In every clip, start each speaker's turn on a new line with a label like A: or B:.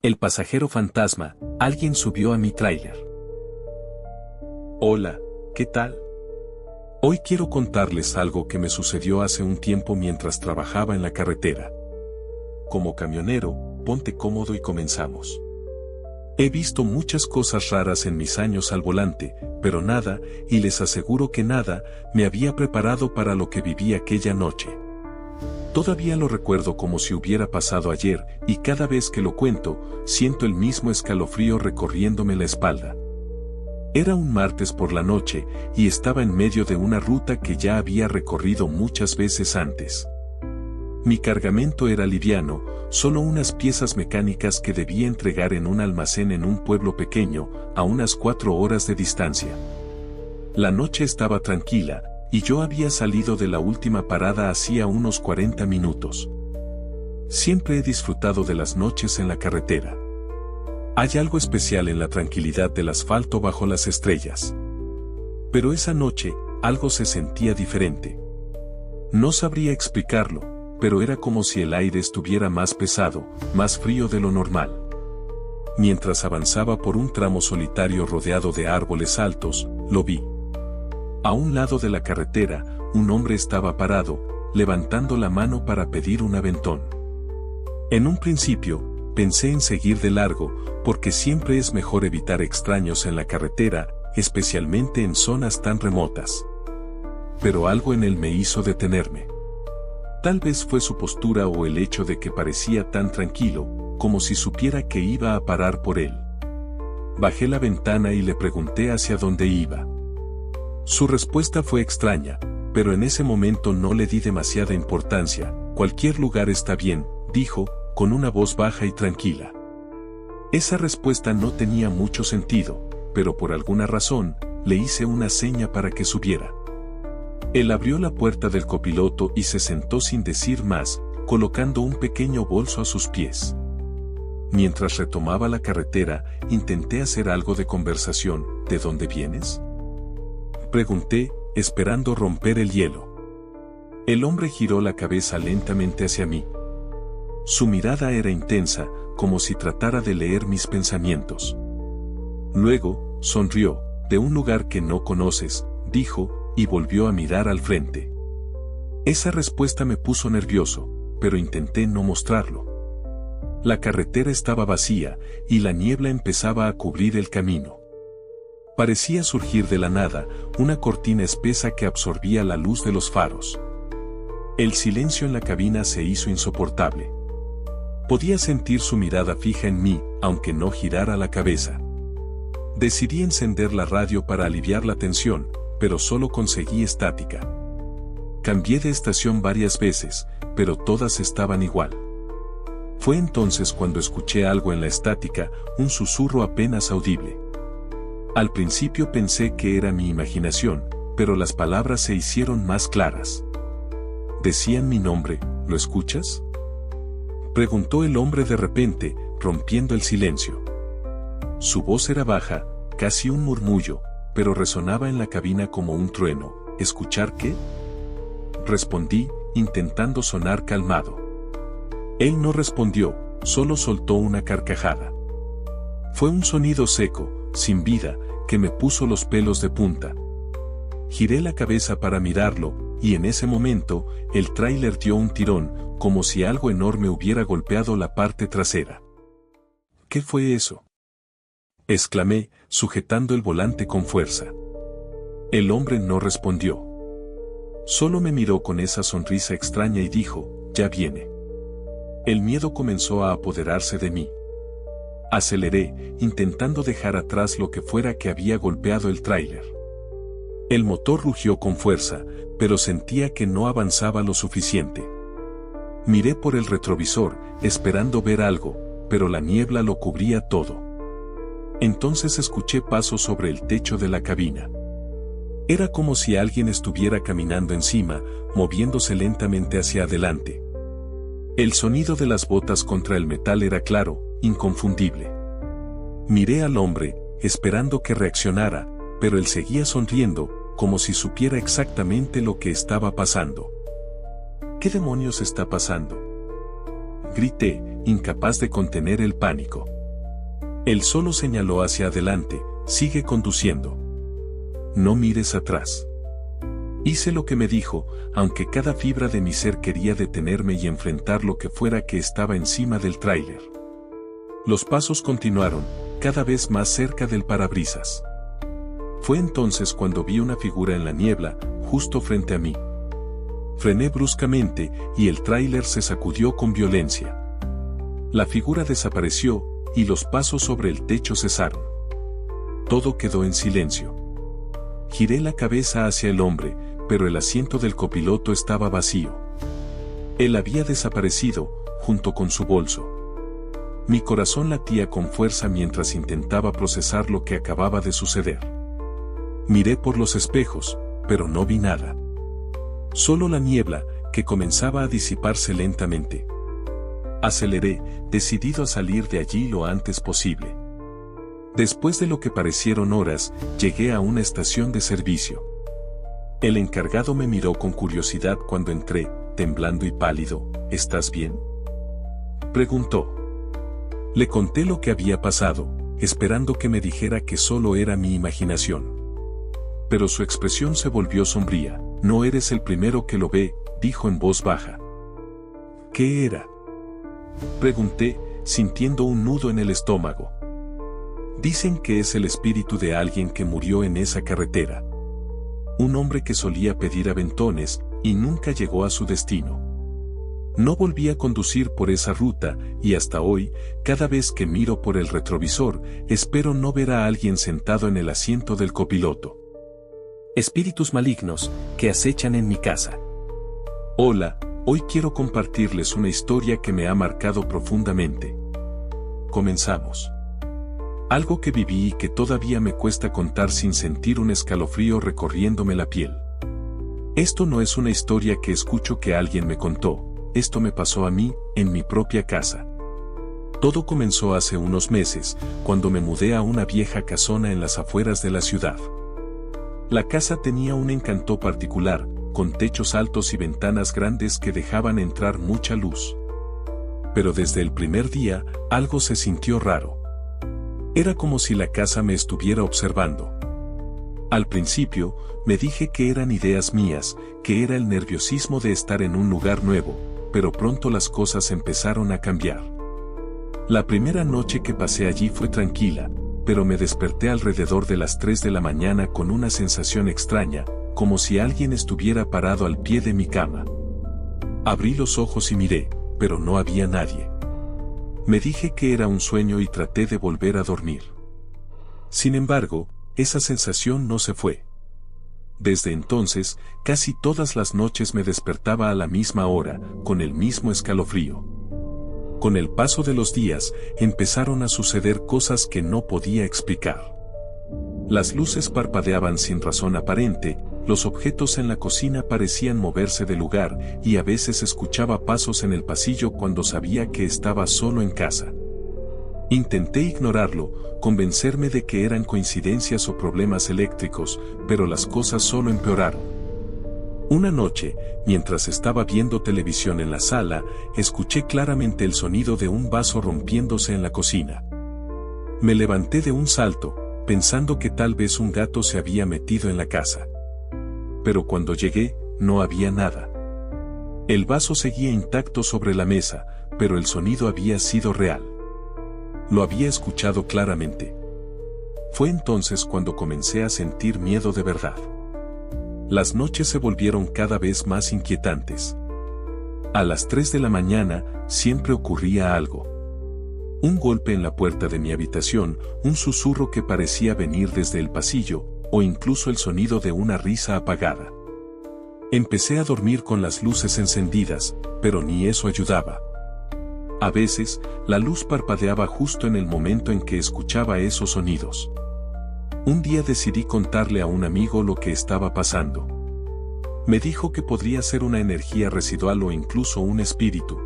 A: El pasajero fantasma, alguien subió a mi tráiler. Hola, ¿qué tal? Hoy quiero contarles algo que me sucedió hace un tiempo mientras trabajaba en la carretera. Como camionero, ponte cómodo y comenzamos. He visto muchas cosas raras en mis años al volante, pero nada, y les aseguro que nada, me había preparado para lo que viví aquella noche. Todavía lo recuerdo como si hubiera pasado ayer, y cada vez que lo cuento, siento el mismo escalofrío recorriéndome la espalda. Era un martes por la noche, y estaba en medio de una ruta que ya había recorrido muchas veces antes. Mi cargamento era liviano, solo unas piezas mecánicas que debía entregar en un almacén en un pueblo pequeño, a unas 4 horas de distancia. La noche estaba tranquila, y yo había salido de la última parada hacía unos 40 minutos. Siempre he disfrutado de las noches en la carretera. Hay algo especial en la tranquilidad del asfalto bajo las estrellas. Pero esa noche, algo se sentía diferente. No sabría explicarlo, pero era como si el aire estuviera más pesado, más frío de lo normal. Mientras avanzaba por un tramo solitario rodeado de árboles altos, lo vi. A un lado de la carretera, un hombre estaba parado, levantando la mano para pedir un aventón. En un principio, pensé en seguir de largo, porque siempre es mejor evitar extraños en la carretera, especialmente en zonas tan remotas. Pero algo en él me hizo detenerme. Tal vez fue su postura o el hecho de que parecía tan tranquilo, como si supiera que iba a parar por él. Bajé la ventana y le pregunté hacia dónde iba. Su respuesta fue extraña, pero en ese momento no le di demasiada importancia. Cualquier lugar está bien, dijo, con una voz baja y tranquila. Esa respuesta no tenía mucho sentido, pero por alguna razón, le hice una seña para que subiera. Él abrió la puerta del copiloto y se sentó sin decir más, colocando un pequeño bolso a sus pies. Mientras retomaba la carretera, intenté hacer algo de conversación. ¿De dónde vienes?, pregunté, esperando romper el hielo. El hombre giró la cabeza lentamente hacia mí. Su mirada era intensa, como si tratara de leer mis pensamientos. Luego, sonrió. De un lugar que no conoces, dijo, y volvió a mirar al frente. Esa respuesta me puso nervioso, pero intenté no mostrarlo. La carretera estaba vacía, y la niebla empezaba a cubrir el camino. Parecía surgir de la nada, una cortina espesa que absorbía la luz de los faros. El silencio en la cabina se hizo insoportable. Podía sentir su mirada fija en mí, aunque no girara la cabeza. Decidí encender la radio para aliviar la tensión, pero solo conseguí estática. Cambié de estación varias veces, pero todas estaban igual. Fue entonces cuando escuché algo en la estática, un susurro apenas audible. Al principio pensé que era mi imaginación, pero las palabras se hicieron más claras. Decían mi nombre. ¿Lo escuchas?, preguntó el hombre de repente, rompiendo el silencio. Su voz era baja, casi un murmullo, pero resonaba en la cabina como un trueno. ¿Escuchar qué?, respondí, intentando sonar calmado. Él no respondió, solo soltó una carcajada. Fue un sonido seco, sin vida, que me puso los pelos de punta. Giré la cabeza para mirarlo, y en ese momento, el tráiler dio un tirón, como si algo enorme hubiera golpeado la parte trasera. ¿Qué fue eso?, exclamé, sujetando el volante con fuerza. El hombre no respondió. Solo me miró con esa sonrisa extraña y dijo, «Ya viene». El miedo comenzó a apoderarse de mí. Aceleré, intentando dejar atrás lo que fuera que había golpeado el tráiler. El motor rugió con fuerza, pero sentía que no avanzaba lo suficiente. Miré por el retrovisor, esperando ver algo, pero la niebla lo cubría todo. Entonces escuché pasos sobre el techo de la cabina. Era como si alguien estuviera caminando encima, moviéndose lentamente hacia adelante. El sonido de las botas contra el metal era claro, inconfundible. Miré al hombre, esperando que reaccionara, pero él seguía sonriendo, como si supiera exactamente lo que estaba pasando. ¿Qué demonios está pasando?, grité, incapaz de contener el pánico. Él solo señaló hacia adelante: sigue conduciendo. No mires atrás. Hice lo que me dijo, aunque cada fibra de mi ser quería detenerme y enfrentar lo que fuera que estaba encima del tráiler. Los pasos continuaron, cada vez más cerca del parabrisas. Fue entonces cuando vi una figura en la niebla, justo frente a mí. Frené bruscamente y el tráiler se sacudió con violencia. La figura desapareció y los pasos sobre el techo cesaron. Todo quedó en silencio. Giré la cabeza hacia el hombre, pero el asiento del copiloto estaba vacío. Él había desaparecido, junto con su bolso. Mi corazón latía con fuerza mientras intentaba procesar lo que acababa de suceder. Miré por los espejos, pero no vi nada. Solo la niebla, que comenzaba a disiparse lentamente. Aceleré, decidido a salir de allí lo antes posible. Después de lo que parecieron horas, llegué a una estación de servicio. El encargado me miró con curiosidad cuando entré, temblando y pálido. ¿Estás bien?, preguntó. Le conté lo que había pasado, esperando que me dijera que solo era mi imaginación. Pero su expresión se volvió sombría. No eres el primero que lo ve, dijo en voz baja. ¿Qué era?, pregunté, sintiendo un nudo en el estómago. Dicen que es el espíritu de alguien que murió en esa carretera. Un hombre que solía pedir aventones y nunca llegó a su destino. No volví a conducir por esa ruta y hasta hoy, cada vez que miro por el retrovisor, espero no ver a alguien sentado en el asiento del copiloto. Espíritus malignos que acechan en mi casa. Hola, hoy quiero compartirles una historia que me ha marcado profundamente. Comenzamos. Algo que viví y que todavía me cuesta contar sin sentir un escalofrío recorriéndome la piel. Esto no es una historia que escucho que alguien me contó, esto me pasó a mí, en mi propia casa. Todo comenzó hace unos meses, cuando me mudé a una vieja casona en las afueras de la ciudad. La casa tenía un encanto particular, con techos altos y ventanas grandes que dejaban entrar mucha luz. Pero desde el primer día, algo se sintió raro. Era como si la casa me estuviera observando. Al principio, me dije que eran ideas mías, que era el nerviosismo de estar en un lugar nuevo, pero pronto las cosas empezaron a cambiar. La primera noche que pasé allí fue tranquila, pero me desperté alrededor de las 3 de la mañana con una sensación extraña, como si alguien estuviera parado al pie de mi cama. Abrí los ojos y miré, pero no había nadie. Me dije que era un sueño y traté de volver a dormir. Sin embargo, esa sensación no se fue. Desde entonces, casi todas las noches me despertaba a la misma hora, con el mismo escalofrío. Con el paso de los días, empezaron a suceder cosas que no podía explicar. Las luces parpadeaban sin razón aparente, los objetos en la cocina parecían moverse de lugar, y a veces escuchaba pasos en el pasillo cuando sabía que estaba solo en casa. Intenté ignorarlo, convencerme de que eran coincidencias o problemas eléctricos, pero las cosas solo empeoraron. Una noche, mientras estaba viendo televisión en la sala, escuché claramente el sonido de un vaso rompiéndose en la cocina. Me levanté de un salto, pensando que tal vez un gato se había metido en la casa. Pero cuando llegué, no había nada. El vaso seguía intacto sobre la mesa, pero el sonido había sido real. Lo había escuchado claramente. Fue entonces cuando comencé a sentir miedo de verdad. Las noches se volvieron cada vez más inquietantes. A las 3 de la mañana, siempre ocurría algo. Un golpe en la puerta de mi habitación, un susurro que parecía venir desde el pasillo, o incluso el sonido de una risa apagada. Empecé a dormir con las luces encendidas, pero ni eso ayudaba. A veces, la luz parpadeaba justo en el momento en que escuchaba esos sonidos. Un día decidí contarle a un amigo lo que estaba pasando. Me dijo que podría ser una energía residual o incluso un espíritu.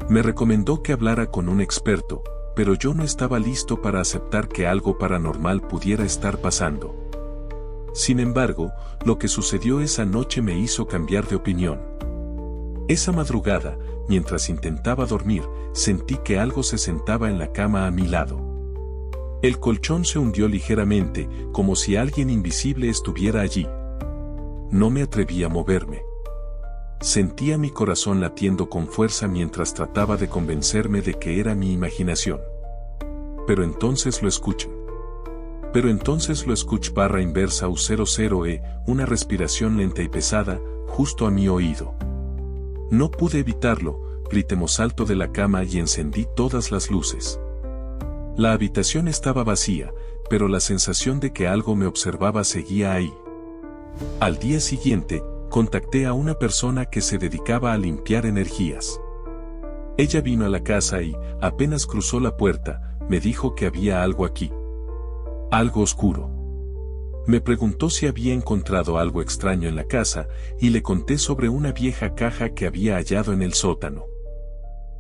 A: Me recomendó que hablara con un experto, pero yo no estaba listo para aceptar que algo paranormal pudiera estar pasando. Sin embargo, lo que sucedió esa noche me hizo cambiar de opinión. Esa madrugada, mientras intentaba dormir, sentí que algo se sentaba en la cama a mi lado. El colchón se hundió ligeramente, como si alguien invisible estuviera allí. No me atreví a moverme. Sentía mi corazón latiendo con fuerza mientras trataba de convencerme de que era mi imaginación. Pero entonces lo escuché barra inversa U00E, una respiración lenta y pesada, justo a mi oído. No pude evitarlo, grité en voz alta de la cama y encendí todas las luces. La habitación estaba vacía, pero la sensación de que algo me observaba seguía ahí. Al día siguiente, contacté a una persona que se dedicaba a limpiar energías. Ella vino a la casa y, apenas cruzó la puerta, me dijo que había algo aquí. Algo oscuro. Me preguntó si había encontrado algo extraño en la casa, y le conté sobre una vieja caja que había hallado en el sótano.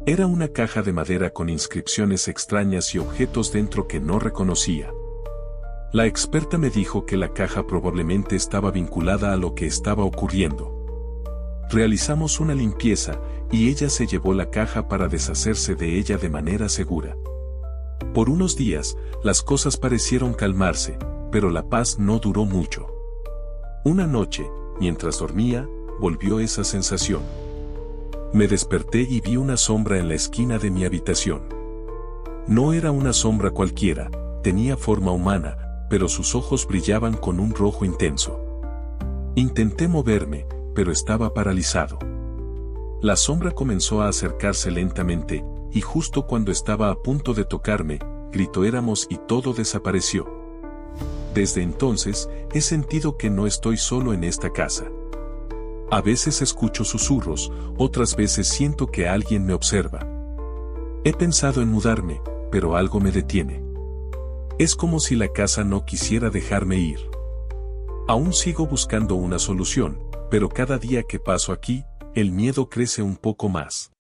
A: Era una caja de madera con inscripciones extrañas y objetos dentro que no reconocía. La experta me dijo que la caja probablemente estaba vinculada a lo que estaba ocurriendo. Realizamos una limpieza, y ella se llevó la caja para deshacerse de ella de manera segura. Por unos días, las cosas parecieron calmarse, pero la paz no duró mucho. Una noche, mientras dormía, volvió esa sensación. Me desperté y vi una sombra en la esquina de mi habitación. No era una sombra cualquiera, tenía forma humana, pero sus ojos brillaban con un rojo intenso. Intenté moverme, pero estaba paralizado. La sombra comenzó a acercarse lentamente, y justo cuando estaba a punto de tocarme, gritó éramos y todo desapareció. Desde entonces, he sentido que no estoy solo en esta casa. A veces escucho susurros, otras veces siento que alguien me observa. He pensado en mudarme, pero algo me detiene. Es como si la casa no quisiera dejarme ir. Aún sigo buscando una solución, pero cada día que paso aquí, el miedo crece un poco más.